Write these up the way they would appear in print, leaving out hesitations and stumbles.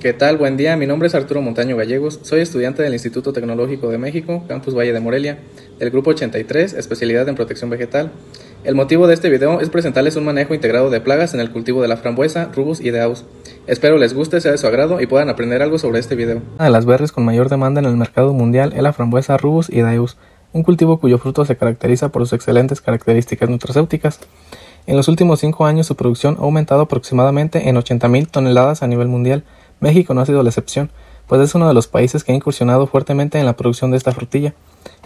¿Qué tal? Buen día, mi nombre es Arturo Montaño Gallegos, soy estudiante del Instituto Tecnológico de México, Campus Valle de Morelia, del Grupo 83, especialidad en protección vegetal. El motivo de este video es presentarles un manejo integrado de plagas en el cultivo de la frambuesa, rubus y daus. Espero les guste, sea de su agrado y puedan aprender algo sobre este video. Una de las berries con mayor demanda en el mercado mundial es la frambuesa rubus y daus, un cultivo cuyo fruto se caracteriza por sus excelentes características nutracéuticas. En los últimos 5 años su producción ha aumentado aproximadamente en 80,000 toneladas a nivel mundial. México no ha sido la excepción, pues es uno de los países que ha incursionado fuertemente en la producción de esta frutilla.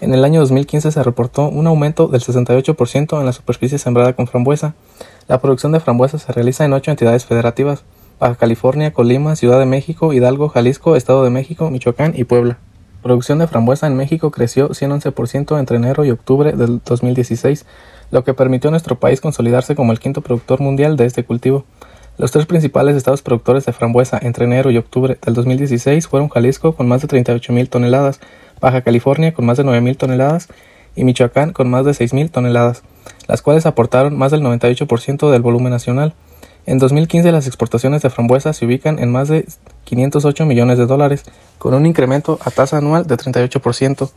En el año 2015 se reportó un aumento del 68% en la superficie sembrada con frambuesa. La producción de frambuesa se realiza en 8 entidades federativas: Baja California, Colima, Ciudad de México, Hidalgo, Jalisco, Estado de México, Michoacán y Puebla. La producción de frambuesa en México creció 111% entre enero y octubre del 2016, lo que permitió a nuestro país consolidarse como el quinto productor mundial de este cultivo. Los 3 principales estados productores de frambuesa entre enero y octubre del 2016 fueron Jalisco con más de 38,000 toneladas, Baja California con más de 9,000 toneladas y Michoacán con más de 6,000 toneladas, las cuales aportaron más del 98% del volumen nacional. En 2015 las exportaciones de frambuesa se ubican en más de $508 millones, con un incremento a tasa anual de 38%.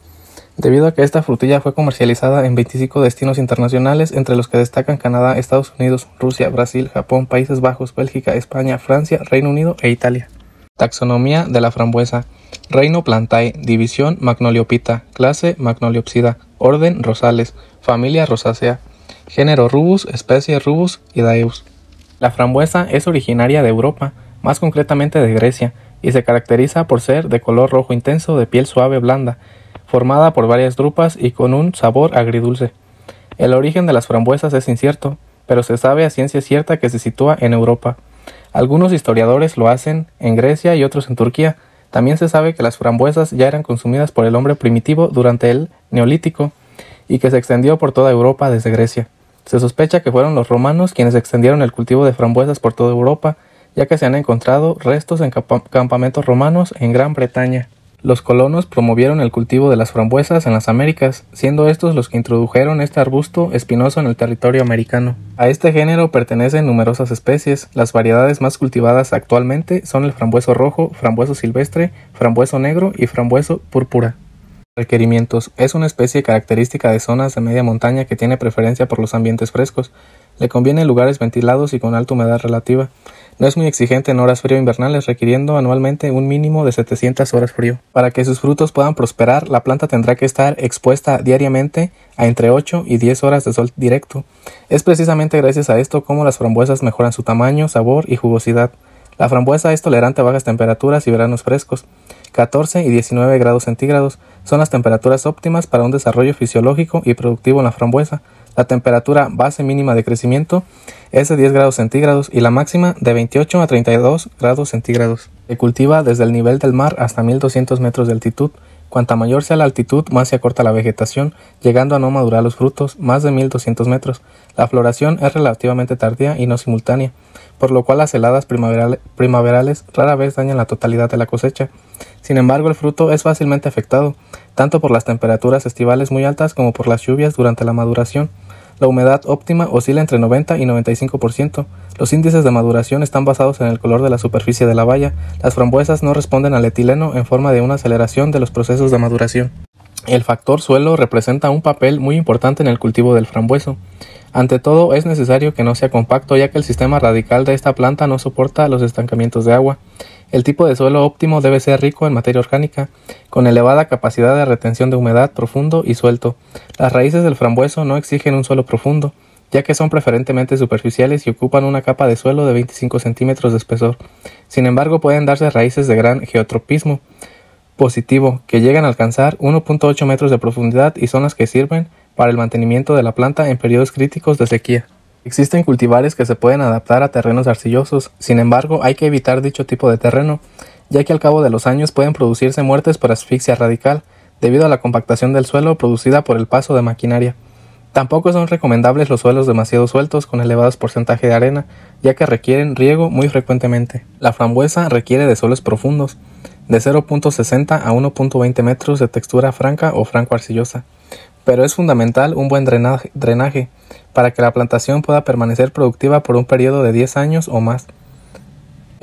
Debido a que esta frutilla fue comercializada en 25 destinos internacionales, entre los que destacan Canadá, Estados Unidos, Rusia, Brasil, Japón, Países Bajos, Bélgica, España, Francia, Reino Unido e Italia. Taxonomía de la frambuesa. Reino Plantae, división Magnoliophyta, clase Magnoliopsida, orden Rosales, familia Rosaceae, género Rubus, especie Rubus y daeus. La frambuesa es originaria de Europa, más concretamente de Grecia, y se caracteriza por ser de color rojo intenso, de piel suave blanda, formada por varias drupas y con un sabor agridulce. El origen de las frambuesas es incierto, pero se sabe a ciencia cierta que se sitúa en Europa. Algunos historiadores lo hacen en Grecia y otros en Turquía. También se sabe que las frambuesas ya eran consumidas por el hombre primitivo durante el Neolítico y que se extendió por toda Europa desde Grecia. Se sospecha que fueron los romanos quienes extendieron el cultivo de frambuesas por toda Europa, ya que se han encontrado restos en campamentos romanos en Gran Bretaña. Los colonos promovieron el cultivo de las frambuesas en las Américas, siendo estos los que introdujeron este arbusto espinoso en el territorio americano. A este género pertenecen numerosas especies. Las variedades más cultivadas actualmente son el frambueso rojo, frambueso silvestre, frambueso negro y frambueso púrpura. Requerimientos. Es una especie característica de zonas de media montaña que tiene preferencia por los ambientes frescos. Le conviene en lugares ventilados y con alta humedad relativa. No es muy exigente en horas frío invernales, requiriendo anualmente un mínimo de 700 horas frío. Para que sus frutos puedan prosperar, la planta tendrá que estar expuesta diariamente a entre 8 y 10 horas de sol directo. Es precisamente gracias a esto como las frambuesas mejoran su tamaño, sabor y jugosidad. La frambuesa es tolerante a bajas temperaturas y veranos frescos. 14 y 19 grados centígrados son las temperaturas óptimas para un desarrollo fisiológico y productivo en la frambuesa. La temperatura base mínima de crecimiento es de 10 grados centígrados y la máxima de 28 a 32 grados centígrados. Se cultiva desde el nivel del mar hasta 1200 metros de altitud. Cuanta mayor sea la altitud, más se acorta la vegetación, llegando a no madurar los frutos más de 1200 metros. La floración es relativamente tardía y no simultánea, por lo cual las heladas primaverales rara vez dañan la totalidad de la cosecha. Sin embargo, el fruto es fácilmente afectado, tanto por las temperaturas estivales muy altas como por las lluvias durante la maduración. La humedad óptima oscila entre 90 y 95%. Los índices de maduración están basados en el color de la superficie de la baya. Las frambuesas no responden al etileno en forma de una aceleración de los procesos de maduración. El factor suelo representa un papel muy importante en el cultivo del frambueso. Ante todo, es necesario que no sea compacto, ya que el sistema radical de esta planta no soporta los estancamientos de agua. El tipo de suelo óptimo debe ser rico en materia orgánica, con elevada capacidad de retención de humedad, profundo y suelto. Las raíces del frambueso no exigen un suelo profundo, ya que son preferentemente superficiales y ocupan una capa de suelo de 25 centímetros de espesor. Sin embargo, pueden darse raíces de gran geotropismo positivo, que llegan a alcanzar 1.8 metros de profundidad y son las que sirven para el mantenimiento de la planta en periodos críticos de sequía. Existen cultivares que se pueden adaptar a terrenos arcillosos, sin embargo hay que evitar dicho tipo de terreno, ya que al cabo de los años pueden producirse muertes por asfixia radical, debido a la compactación del suelo producida por el paso de maquinaria. Tampoco son recomendables los suelos demasiado sueltos con elevados porcentajes de arena, ya que requieren riego muy frecuentemente. La frambuesa requiere de suelos profundos, de 0.60 a 1.20 metros de textura franca o franco-arcillosa, pero es fundamental un buen drenaje para que la plantación pueda permanecer productiva por un periodo de 10 años o más.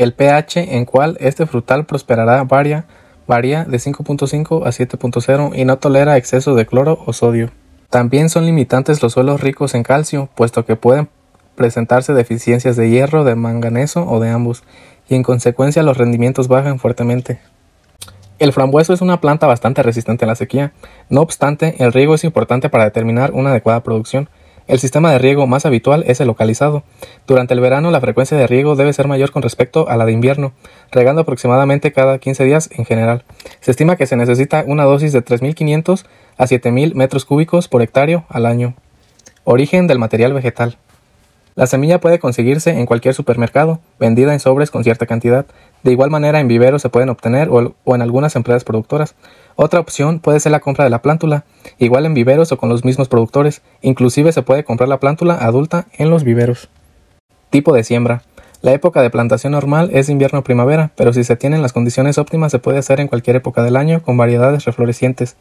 El pH en cual este frutal prosperará varía de 5.5 a 7.0 y no tolera exceso de cloro o sodio. También son limitantes los suelos ricos en calcio, puesto que pueden presentarse deficiencias de hierro, de manganeso o de ambos, y en consecuencia los rendimientos bajan fuertemente. El frambueso es una planta bastante resistente a la sequía. No obstante, el riego es importante para determinar una adecuada producción. El sistema de riego más habitual es el localizado. Durante el verano la frecuencia de riego debe ser mayor con respecto a la de invierno, regando aproximadamente cada 15 días en general. Se estima que se necesita una dosis de 3.500 a 7.000 metros cúbicos por hectárea al año. Origen del material vegetal. La semilla puede conseguirse en cualquier supermercado, vendida en sobres con cierta cantidad. De igual manera en viveros se pueden obtener o en algunas empresas productoras. Otra opción puede ser la compra de la plántula, igual en viveros o con los mismos productores. Inclusive se puede comprar la plántula adulta en los viveros. Tipo de siembra. La época de plantación normal es invierno-primavera, pero si se tienen las condiciones óptimas se puede hacer en cualquier época del año con variedades reflorecientes.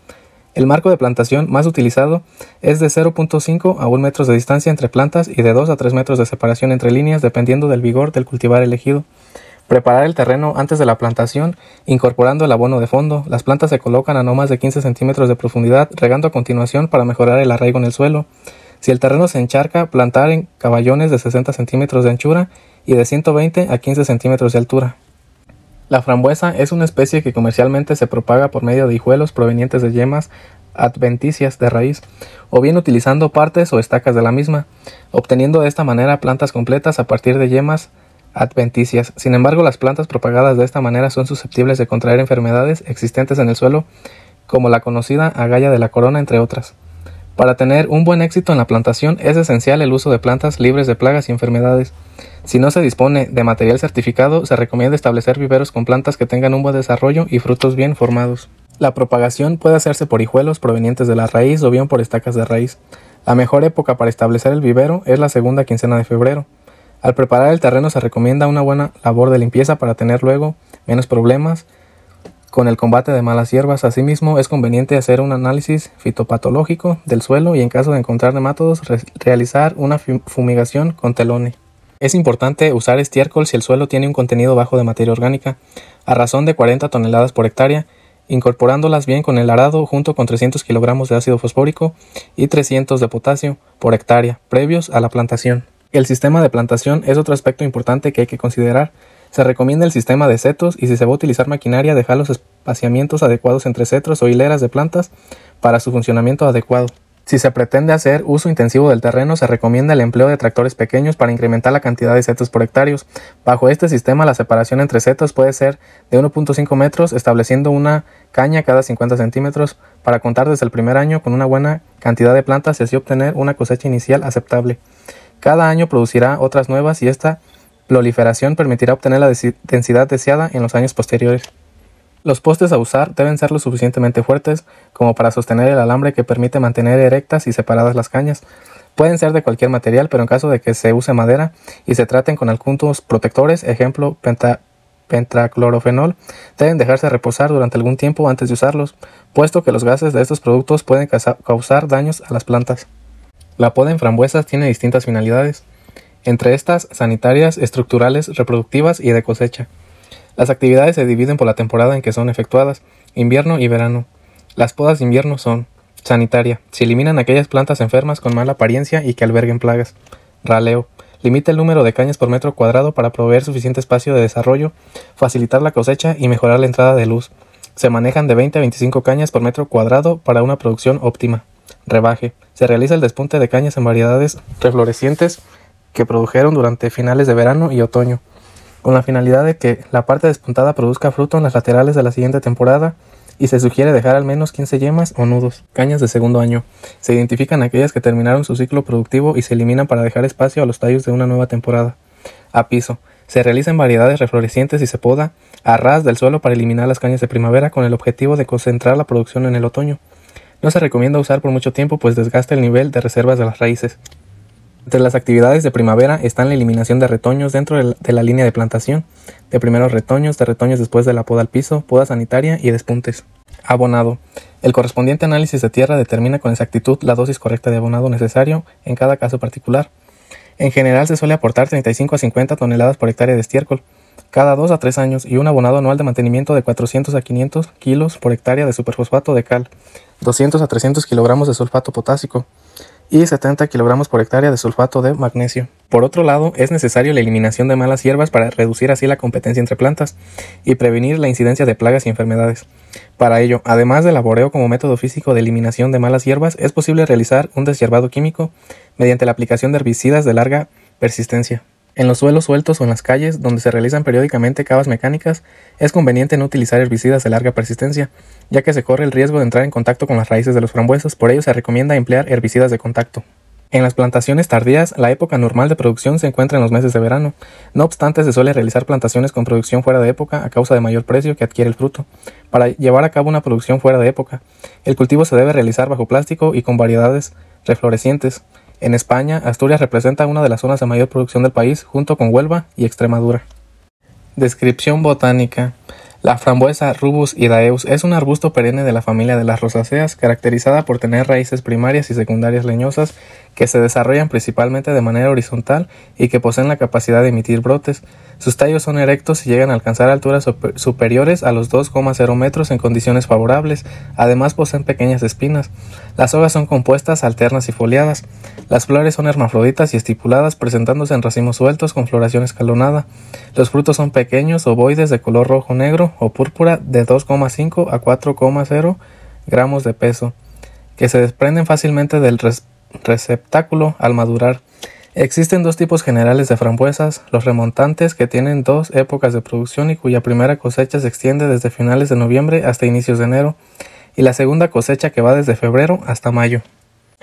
El marco de plantación más utilizado es de 0.5 a 1 metros de distancia entre plantas y de 2 a 3 metros de separación entre líneas dependiendo del vigor del cultivar elegido. Preparar el terreno antes de la plantación, incorporando el abono de fondo. Las plantas se colocan a no más de 15 centímetros de profundidad, regando a continuación para mejorar el arraigo en el suelo. Si el terreno se encharca, plantar en caballones de 60 centímetros de anchura y de 120 a 15 centímetros de altura. La frambuesa es una especie que comercialmente se propaga por medio de hijuelos provenientes de yemas adventicias de raíz, o bien utilizando partes o estacas de la misma, obteniendo de esta manera plantas completas a partir de yemas adventicias. Sin embargo, las plantas propagadas de esta manera son susceptibles de contraer enfermedades existentes en el suelo, como la conocida agalla de la corona, entre otras. Para tener un buen éxito en la plantación es esencial el uso de plantas libres de plagas y enfermedades. Si no se dispone de material certificado, se recomienda establecer viveros con plantas que tengan un buen desarrollo y frutos bien formados. La propagación puede hacerse por hijuelos provenientes de la raíz o bien por estacas de raíz. La mejor época para establecer el vivero es la segunda quincena de febrero. Al preparar el terreno se recomienda una buena labor de limpieza para tener luego menos problemas con el combate de malas hierbas. Asimismo, es conveniente hacer un análisis fitopatológico del suelo y en caso de encontrar nematodos, realizar una fumigación con telone. Es importante usar estiércol si el suelo tiene un contenido bajo de materia orgánica, a razón de 40 toneladas por hectárea, incorporándolas bien con el arado junto con 300 kilogramos de ácido fosfórico y 300 de potasio por hectárea, previos a la plantación. El sistema de plantación es otro aspecto importante que hay que considerar. Se recomienda el sistema de setos y si se va a utilizar maquinaria, dejar los espaciamientos adecuados entre cetros o hileras de plantas para su funcionamiento adecuado. Si se pretende hacer uso intensivo del terreno, se recomienda el empleo de tractores pequeños para incrementar la cantidad de setos por hectáreos. Bajo este sistema, la separación entre setos puede ser de 1.5 metros, estableciendo una caña cada 50 centímetros para contar desde el primer año con una buena cantidad de plantas y así obtener una cosecha inicial aceptable. Cada año producirá otras nuevas y esta proliferación permitirá obtener la densidad deseada en los años posteriores. Los postes a usar deben ser lo suficientemente fuertes como para sostener el alambre que permite mantener erectas y separadas las cañas. Pueden ser de cualquier material, pero en caso de que se use madera y se traten con algunos protectores, ejemplo pentaclorofenol, deben dejarse reposar durante algún tiempo antes de usarlos, puesto que los gases de estos productos pueden causar daños a las plantas. La poda en frambuesas tiene distintas finalidades, entre estas sanitarias, estructurales, reproductivas y de cosecha. Las actividades se dividen por la temporada en que son efectuadas, invierno y verano. Las podas de invierno son: sanitaria, se eliminan aquellas plantas enfermas con mala apariencia y que alberguen plagas. Raleo, limita el número de cañas por metro cuadrado para proveer suficiente espacio de desarrollo, facilitar la cosecha y mejorar la entrada de luz. Se manejan de 20 a 25 cañas por metro cuadrado para una producción óptima. Rebaje, se realiza el despunte de cañas en variedades reflorecientes que produjeron durante finales de verano y otoño, con la finalidad de que la parte despuntada produzca fruto en las laterales de la siguiente temporada, y se sugiere dejar al menos 15 yemas o nudos. Cañas de segundo año. Se identifican aquellas que terminaron su ciclo productivo y se eliminan para dejar espacio a los tallos de una nueva temporada. A piso. Se realizan variedades reflorecientes y se poda a ras del suelo para eliminar las cañas de primavera con el objetivo de concentrar la producción en el otoño. No se recomienda usar por mucho tiempo, pues desgasta el nivel de reservas de las raíces. Entre las actividades de primavera están la eliminación de retoños dentro de la línea de plantación, de primeros retoños, de retoños después de la poda al piso, poda sanitaria y despuntes. Abonado. El correspondiente análisis de tierra determina con exactitud la dosis correcta de abonado necesario en cada caso particular. En general se suele aportar 35 a 50 toneladas por hectárea de estiércol. cada 2 a 3 años y un abonado anual de mantenimiento de 400 a 500 kilos por hectárea de superfosfato de cal, 200 a 300 kilogramos de sulfato potásico y 70 kilogramos por hectárea de sulfato de magnesio. Por otro lado, es necesario la eliminación de malas hierbas para reducir así la competencia entre plantas y prevenir la incidencia de plagas y enfermedades. Para ello, además del laboreo como método físico de eliminación de malas hierbas, es posible realizar un deshierbado químico mediante la aplicación de herbicidas de larga persistencia. En los suelos sueltos o en las calles, donde se realizan periódicamente cavas mecánicas, es conveniente no utilizar herbicidas de larga persistencia, ya que se corre el riesgo de entrar en contacto con las raíces de los frambuesos, por ello se recomienda emplear herbicidas de contacto. En las plantaciones tardías, la época normal de producción se encuentra en los meses de verano. No obstante, se suele realizar plantaciones con producción fuera de época a causa de mayor precio que adquiere el fruto. Para llevar a cabo una producción fuera de época, el cultivo se debe realizar bajo plástico y con variedades reflorecientes. En España, Asturias representa una de las zonas de mayor producción del país, junto con Huelva y Extremadura. Descripción botánica. La frambuesa Rubus idaeus es un arbusto perenne de la familia de las rosáceas, caracterizada por tener raíces primarias y secundarias leñosas que se desarrollan principalmente de manera horizontal y que poseen la capacidad de emitir brotes. Sus tallos son erectos y llegan a alcanzar alturas superiores a los 2,0 metros en condiciones favorables. Además poseen pequeñas espinas. Las hojas son compuestas, alternas y foliadas. Las flores son hermafroditas y estipuladas, presentándose en racimos sueltos con floración escalonada. Los frutos son pequeños, ovoides, de color rojo-negro o púrpura, de 2,5 a 4,0 gramos de peso, que se desprenden fácilmente del receptáculo al madurar. Existen dos tipos generales de frambuesas: los remontantes, que tienen 2 épocas de producción y cuya primera cosecha se extiende desde finales de noviembre hasta inicios de enero, y la segunda cosecha que va desde febrero hasta mayo.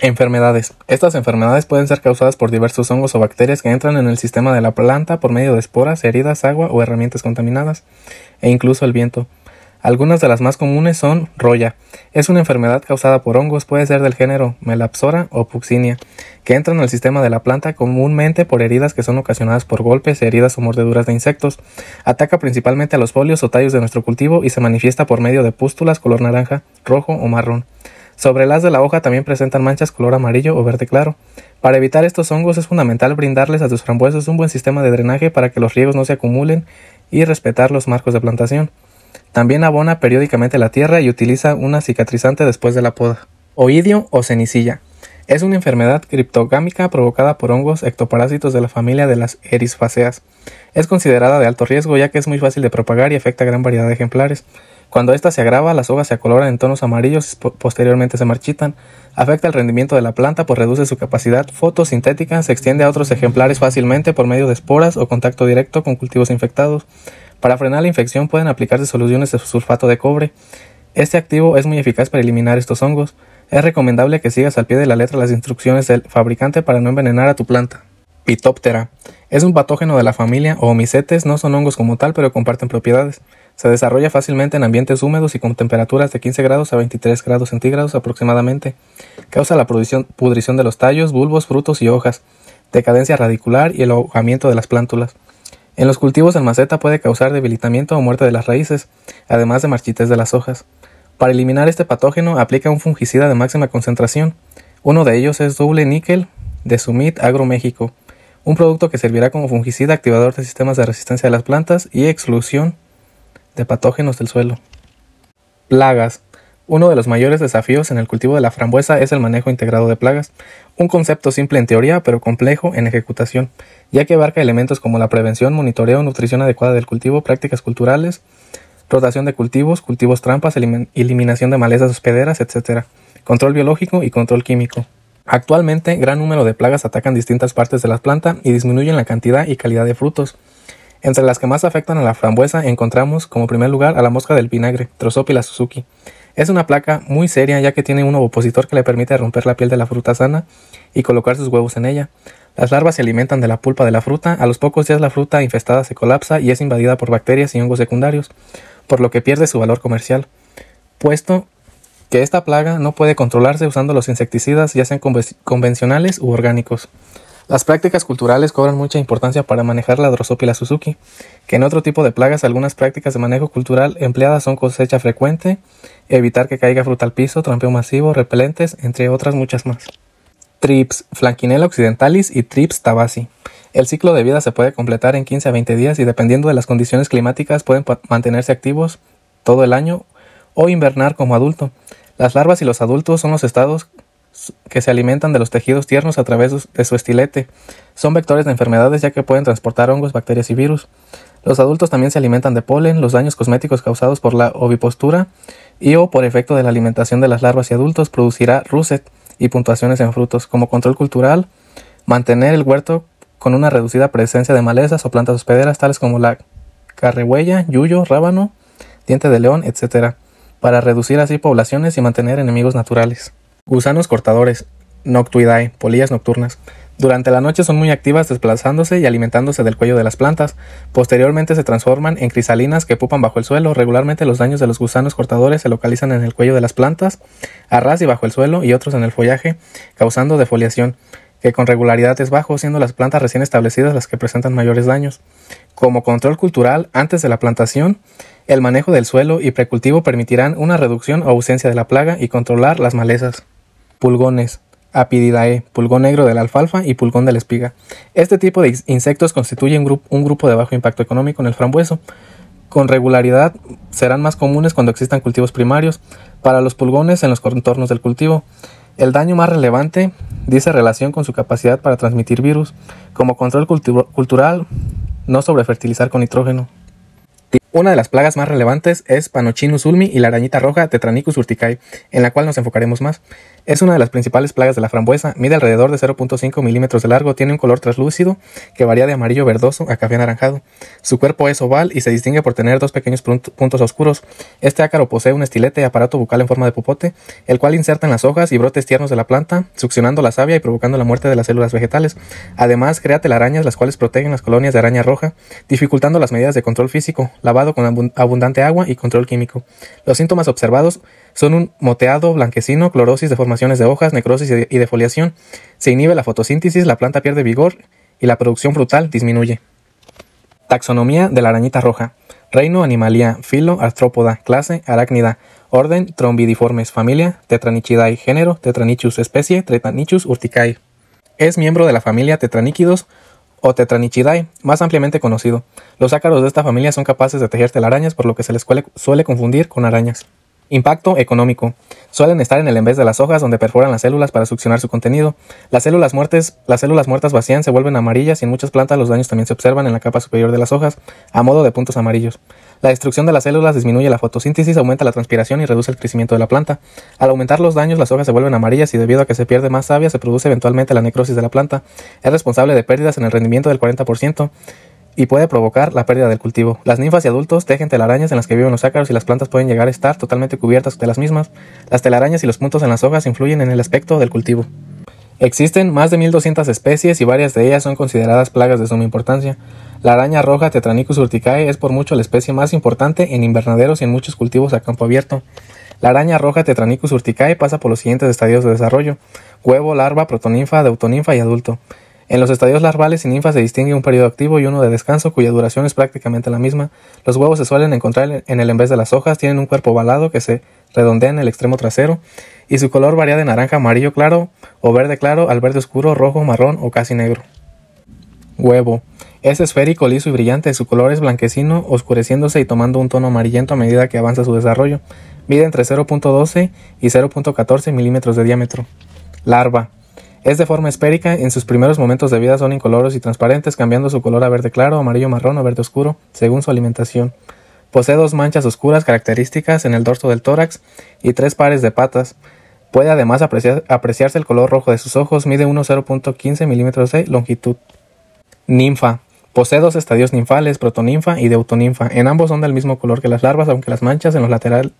Enfermedades. Estas enfermedades pueden ser causadas por diversos hongos o bacterias que entran en el sistema de la planta por medio de esporas, heridas, agua o herramientas contaminadas, e incluso el viento. Algunas de las más comunes son roya. Es una enfermedad causada por hongos, puede ser del género Melapsora o Puccinia, que entran al sistema de la planta comúnmente por heridas que son ocasionadas por golpes, heridas o mordeduras de insectos. Ataca principalmente a los folios o tallos de nuestro cultivo y se manifiesta por medio de pústulas color naranja, rojo o marrón. Sobre el haz de la hoja también presentan manchas color amarillo o verde claro. Para evitar estos hongos es fundamental brindarles a tus frambuesos un buen sistema de drenaje para que los riegos no se acumulen y respetar los marcos de plantación. También abona periódicamente la tierra y utiliza una cicatrizante después de la poda. Oidio o cenicilla. Es una enfermedad criptogámica provocada por hongos ectoparásitos de la familia de las Erisfaceae. Es considerada de alto riesgo ya que es muy fácil de propagar y afecta a gran variedad de ejemplares. Cuando ésta se agrava, las hojas se acoloran en tonos amarillos y posteriormente se marchitan. Afecta el rendimiento de la planta pues reduce su capacidad fotosintética, se extiende a otros ejemplares fácilmente por medio de esporas o contacto directo con cultivos infectados. Para frenar la infección pueden aplicarse soluciones de sulfato de cobre. Este activo es muy eficaz para eliminar estos hongos. Es recomendable que sigas al pie de la letra las instrucciones del fabricante para no envenenar a tu planta. Phytophthora. Es un patógeno de la familia Oomycetes, no son hongos como tal, pero comparten propiedades. Se desarrolla fácilmente en ambientes húmedos y con temperaturas de 15 grados a 23 grados centígrados aproximadamente. Causa la pudrición de los tallos, bulbos, frutos y hojas, decadencia radicular y el ahogamiento de las plántulas. En los cultivos en maceta puede causar debilitamiento o muerte de las raíces, además de marchitez de las hojas. Para eliminar este patógeno aplica un fungicida de máxima concentración. Uno de ellos es Double Nickel de Summit Agro México, un producto que servirá como fungicida, activador de sistemas de resistencia de las plantas y exclusión de patógenos del suelo. Plagas. Uno de los mayores desafíos en el cultivo de la frambuesa es el manejo integrado de plagas, un concepto simple en teoría pero complejo en ejecutación, ya que abarca elementos como la prevención, monitoreo, nutrición adecuada del cultivo, prácticas culturales, rotación de cultivos, cultivos trampas, eliminación de malezas hospederas, etc., control biológico y control químico. Actualmente, gran número de plagas atacan distintas partes de la planta y disminuyen la cantidad y calidad de frutos. Entre las que más afectan a la frambuesa encontramos como primer lugar a la mosca del vinagre, Drosophila suzuki. Es una plaga muy seria ya que tiene un ovopositor que le permite romper la piel de la fruta sana y colocar sus huevos en ella. Las larvas se alimentan de la pulpa de la fruta, a los pocos días la fruta infestada se colapsa y es invadida por bacterias y hongos secundarios, por lo que pierde su valor comercial, puesto que esta plaga no puede controlarse usando los insecticidas ya sean convencionales u orgánicos. Las prácticas culturales cobran mucha importancia para manejar la Drosophila suzuki, que en otro tipo de plagas algunas prácticas de manejo cultural empleadas son cosecha frecuente, evitar que caiga fruta al piso, trampeo masivo, repelentes, entre otras muchas más. Thrips Flanquinella occidentalis y Thrips tabaci. El ciclo de vida se puede completar en 15 a 20 días y dependiendo de las condiciones climáticas pueden mantenerse activos todo el año o invernar como adulto. Las larvas y los adultos son los estados que se alimentan de los tejidos tiernos a través de su estilete. Son vectores de enfermedades ya que pueden transportar hongos, bacterias y virus. Los adultos también se alimentan de polen, los daños cosméticos causados por la ovipostura y o por efecto de la alimentación de las larvas y adultos producirá russet y puntuaciones en frutos. Como control cultural, mantener el huerto con una reducida presencia de malezas o plantas hospederas tales como la carrehuella, yuyo, rábano, diente de león, etc., para reducir así poblaciones y mantener enemigos naturales. Gusanos cortadores, Noctuidae, polillas nocturnas. Durante la noche son muy activas desplazándose y alimentándose del cuello de las plantas. Posteriormente se transforman en crisalinas que pupan bajo el suelo. Regularmente los daños de los gusanos cortadores se localizan en el cuello de las plantas, a ras y bajo el suelo, y otros en el follaje, causando defoliación, que con regularidad es bajo, siendo las plantas recién establecidas las que presentan mayores daños. Como control cultural, antes de la plantación, el manejo del suelo y precultivo permitirán una reducción o ausencia de la plaga y controlar las malezas. Pulgones, Apididae, pulgón negro de la alfalfa y pulgón de la espiga. Este tipo de insectos constituye un grupo de bajo impacto económico en el frambueso. Con regularidad serán más comunes cuando existan cultivos primarios. Para los pulgones en los contornos del cultivo, el daño más relevante dice relación con su capacidad para transmitir virus. Como control cultural, no sobrefertilizar con nitrógeno. Una de las plagas más relevantes es Panochinus ulmi y la arañita roja Tetranicus urticae, en la cual nos enfocaremos más. Es una de las principales plagas de la frambuesa, mide alrededor de 0.5 milímetros de largo, tiene un color translúcido que varía de amarillo verdoso a café anaranjado. Su cuerpo es oval y se distingue por tener dos pequeños puntos oscuros. Este ácaro posee un estilete y aparato bucal en forma de popote, el cual inserta en las hojas y brotes tiernos de la planta, succionando la savia y provocando la muerte de las células vegetales. Además, crea telarañas las cuales protegen las colonias de araña roja, dificultando las medidas de control físico, lavado con abundante agua y control químico. Los síntomas observados son un moteado blanquecino, clorosis, deformaciones de hojas, necrosis y defoliación. Se inhibe la fotosíntesis, la planta pierde vigor y la producción frutal disminuye. Taxonomía de la arañita roja. Reino Animalia, filo Arthropoda, clase Arácnida, orden Trombidiformes, familia Tetranichidae, género Tetranichus, especie Tetranichus urticae. Es miembro de la familia Tetraníquidos o Tetranichidae, más ampliamente conocido. Los ácaros de esta familia son capaces de tejer telarañas, por lo que se les suele confundir con arañas. Impacto económico. Suelen estar en el envés de las hojas donde perforan las células para succionar su contenido. Las células muertas vacían, se vuelven amarillas y en muchas plantas los daños también se observan en la capa superior de las hojas, a modo de puntos amarillos. La destrucción de las células disminuye la fotosíntesis, aumenta la transpiración y reduce el crecimiento de la planta. Al aumentar los daños, las hojas se vuelven amarillas y debido a que se pierde más savia, se produce eventualmente la necrosis de la planta. Es responsable de pérdidas en el rendimiento del 40%. Y puede provocar la pérdida del cultivo. Las ninfas y adultos tejen telarañas en las que viven los ácaros y las plantas pueden llegar a estar totalmente cubiertas de las mismas. Las telarañas y los puntos en las hojas influyen en el aspecto del cultivo. Existen más de 1200 especies y varias de ellas son consideradas plagas de suma importancia. La araña roja Tetranicus urticae es por mucho la especie más importante en invernaderos y en muchos cultivos a campo abierto. La araña roja Tetranicus urticae pasa por los siguientes estadios de desarrollo: huevo, larva, protoninfa, deutoninfa y adulto. En los estadios larvales y ninfas se distingue un periodo activo y uno de descanso cuya duración es prácticamente la misma. Los huevos se suelen encontrar en el envés de las hojas, tienen un cuerpo ovalado que se redondea en el extremo trasero y su color varía de naranja amarillo claro o verde claro al verde oscuro, rojo, marrón o casi negro. Huevo. Es esférico, liso y brillante, su color es blanquecino, oscureciéndose y tomando un tono amarillento a medida que avanza su desarrollo. Mide entre 0.12 y 0.14 milímetros de diámetro. Larva. Es de forma esférica, en sus primeros momentos de vida son incoloros y transparentes, cambiando su color a verde claro, amarillo marrón o verde oscuro, según su alimentación. Posee 2 manchas oscuras características en el dorso del tórax y 3 pares de patas. Puede además apreciarse el color rojo de sus ojos, mide 0.15 milímetros de longitud. Ninfa. Posee 2 estadios ninfales, protoninfa y deutoninfa. En ambos son del mismo color que las larvas, aunque las manchas en los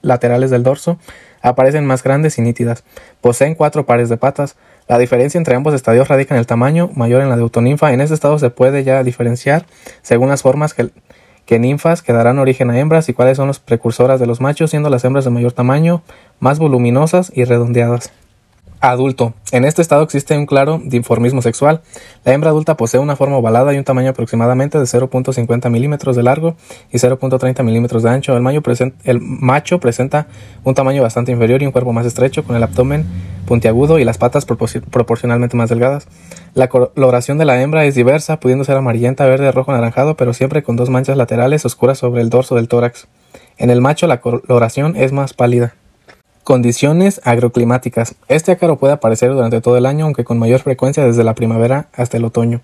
laterales del dorso aparecen más grandes y nítidas. Poseen 4 pares de patas. La diferencia entre ambos estadios radica en el tamaño, mayor en la deutoninfa. En este estado se puede ya diferenciar según las formas que ninfas que darán origen a hembras y cuáles son las precursoras de los machos, siendo las hembras de mayor tamaño, más voluminosas y redondeadas. Adulto. En este estado existe un claro dimorfismo sexual. La hembra adulta posee una forma ovalada y un tamaño aproximadamente de 0.50 milímetros de largo y 0.30 milímetros de ancho. El macho presenta un tamaño bastante inferior y un cuerpo más estrecho, con el abdomen puntiagudo y las patas proporcionalmente más delgadas. La coloración de la hembra es diversa, pudiendo ser amarillenta, verde, rojo, anaranjado, pero siempre con dos manchas laterales oscuras sobre el dorso del tórax. En el macho la coloración es más pálida. Condiciones agroclimáticas. Este ácaro puede aparecer durante todo el año, aunque con mayor frecuencia desde la primavera hasta el otoño,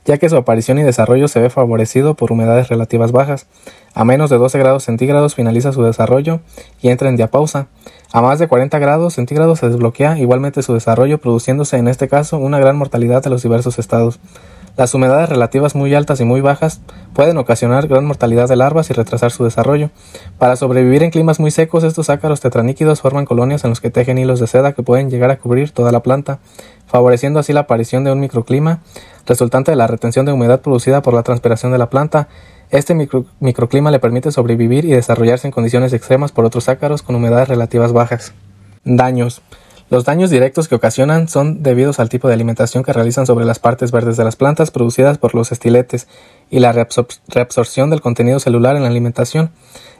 ya que su aparición y desarrollo se ve favorecido por humedades relativas bajas. A menos de 12 grados centígrados finaliza su desarrollo y entra en diapausa. A más de 40 grados centígrados se desbloquea igualmente su desarrollo, produciéndose en este caso una gran mortalidad de los diversos estados. Las humedades relativas muy altas y muy bajas pueden ocasionar gran mortalidad de larvas y retrasar su desarrollo. Para sobrevivir en climas muy secos, estos ácaros tetraníquidos forman colonias en los que tejen hilos de seda que pueden llegar a cubrir toda la planta, favoreciendo así la aparición de un microclima resultante de la retención de humedad producida por la transpiración de la planta. Este microclima le permite sobrevivir y desarrollarse en condiciones extremas por otros ácaros con humedades relativas bajas. Daños. Los daños directos que ocasionan son debidos al tipo de alimentación que realizan sobre las partes verdes de las plantas producidas por los estiletes y la reabsorción del contenido celular en la alimentación.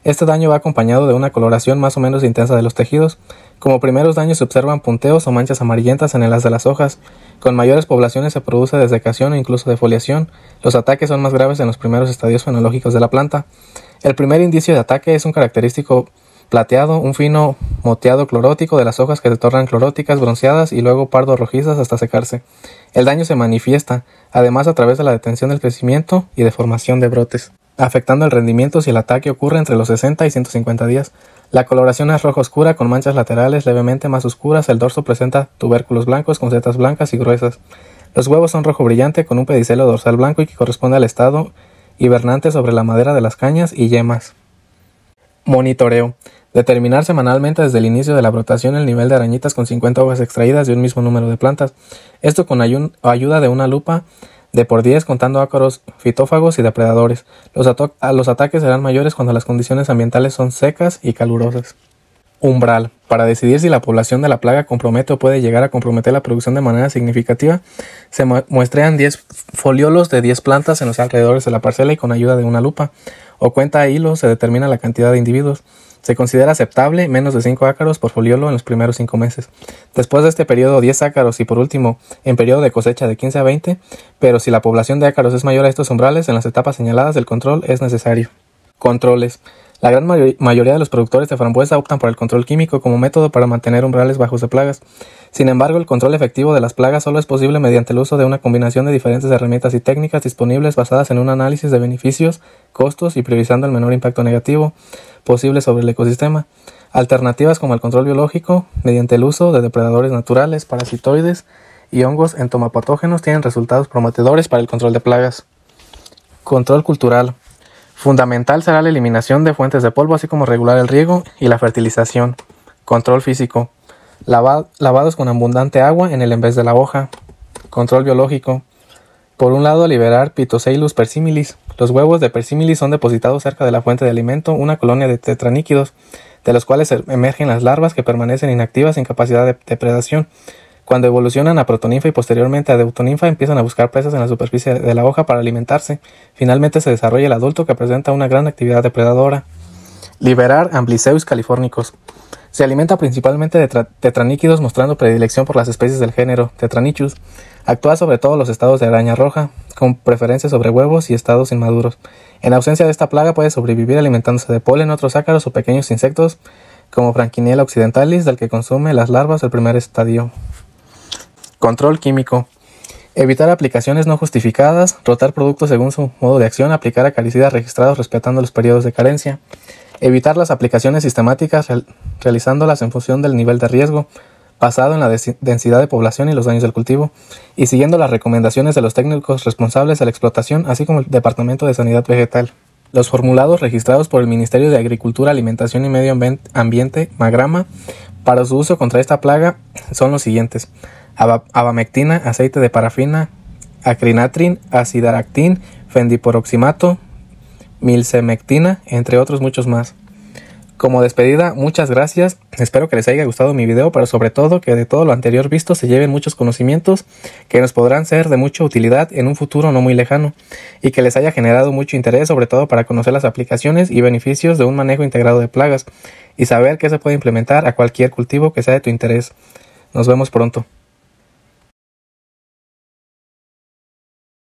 Este daño va acompañado de una coloración más o menos intensa de los tejidos. Como primeros daños se observan punteos o manchas amarillentas en el haz de las hojas. Con mayores poblaciones se produce desecación o incluso defoliación. Los ataques son más graves en los primeros estadios fenológicos de la planta. El primer indicio de ataque es un característico plateado, un fino moteado clorótico de las hojas que se tornan cloróticas, bronceadas y luego pardo rojizas hasta secarse. El daño se manifiesta, además, a través de la detención del crecimiento y deformación de brotes, afectando el rendimiento si el ataque ocurre entre los 60 y 150 días. La coloración es rojo oscura con manchas laterales levemente más oscuras. El dorso presenta tubérculos blancos con setas blancas y gruesas. Los huevos son rojo brillante con un pedicelo dorsal blanco y que corresponde al estado hibernante sobre la madera de las cañas y yemas. Monitoreo. Determinar semanalmente desde el inicio de la brotación el nivel de arañitas con 50 hojas extraídas de un mismo número de plantas. Esto con ayuda de una lupa de por 10 contando ácaros fitófagos y depredadores. Los ataques serán mayores cuando las condiciones ambientales son secas y calurosas. Umbral. Para decidir si la población de la plaga compromete o puede llegar a comprometer la producción de manera significativa, se muestrean 10 foliolos de 10 plantas en los alrededores de la parcela y con ayuda de una lupa o cuenta a hilo se determina la cantidad de individuos. Se considera aceptable menos de 5 ácaros por foliolo en los primeros 5 meses. Después de este periodo 10 ácaros y por último en periodo de cosecha de 15 a 20, pero si la población de ácaros es mayor a estos umbrales, en las etapas señaladas el control es necesario. Controles. La gran mayoría de los productores de frambuesa optan por el control químico como método para mantener umbrales bajos de plagas. Sin embargo, el control efectivo de las plagas solo es posible mediante el uso de una combinación de diferentes herramientas y técnicas disponibles basadas en un análisis de beneficios, costos y priorizando el menor impacto negativo posible sobre el ecosistema. Alternativas como el control biológico, mediante el uso de depredadores naturales, parasitoides y hongos entomopatógenos, tienen resultados prometedores para el control de plagas. Control cultural. Fundamental será la eliminación de fuentes de polvo, así como regular el riego y la fertilización. Control físico. Lavados con abundante agua en el en vez de la hoja. Control biológico. Por un lado, liberar Phytoceylus persimilis. Los huevos de persimilis son depositados cerca de la fuente de alimento, una colonia de tetraníquidos, de los cuales emergen las larvas que permanecen inactivas sin capacidad de depredación. Cuando evolucionan a protoninfa y posteriormente a deutoninfa, empiezan a buscar presas en la superficie de la hoja para alimentarse. Finalmente se desarrolla el adulto que presenta una gran actividad depredadora. Liberar Ambliceus californicus. Se alimenta principalmente de tetraníquidos, mostrando predilección por las especies del género Tetranychus. Actúa sobre todo los estados de araña roja, con preferencia sobre huevos y estados inmaduros. En ausencia de esta plaga puede sobrevivir alimentándose de polen, otros ácaros o pequeños insectos, como Frankinella occidentalis, del que consume las larvas del primer estadio. Control químico. Evitar aplicaciones no justificadas, rotar productos según su modo de acción, aplicar acaricidas registrados respetando los periodos de carencia. Evitar las aplicaciones sistemáticas realizándolas en función del nivel de riesgo, basado en la densidad de población y los daños del cultivo, y siguiendo las recomendaciones de los técnicos responsables de la explotación, así como el Departamento de Sanidad Vegetal. Los formulados registrados por el Ministerio de Agricultura, Alimentación y Medio Ambiente, Magrama, para su uso contra esta plaga son los siguientes: abamectina, aceite de parafina, acrinatrin, acidaractin, fendiporoximato, milsemectina, entre otros muchos más. Como despedida, muchas gracias. Espero que les haya gustado mi video, pero sobre todo que de todo lo anterior visto se lleven muchos conocimientos que nos podrán ser de mucha utilidad en un futuro no muy lejano, y que les haya generado mucho interés, sobre todo para conocer las aplicaciones y beneficios de un manejo integrado de plagas y saber qué se puede implementar a cualquier cultivo que sea de tu interés. Nos vemos pronto.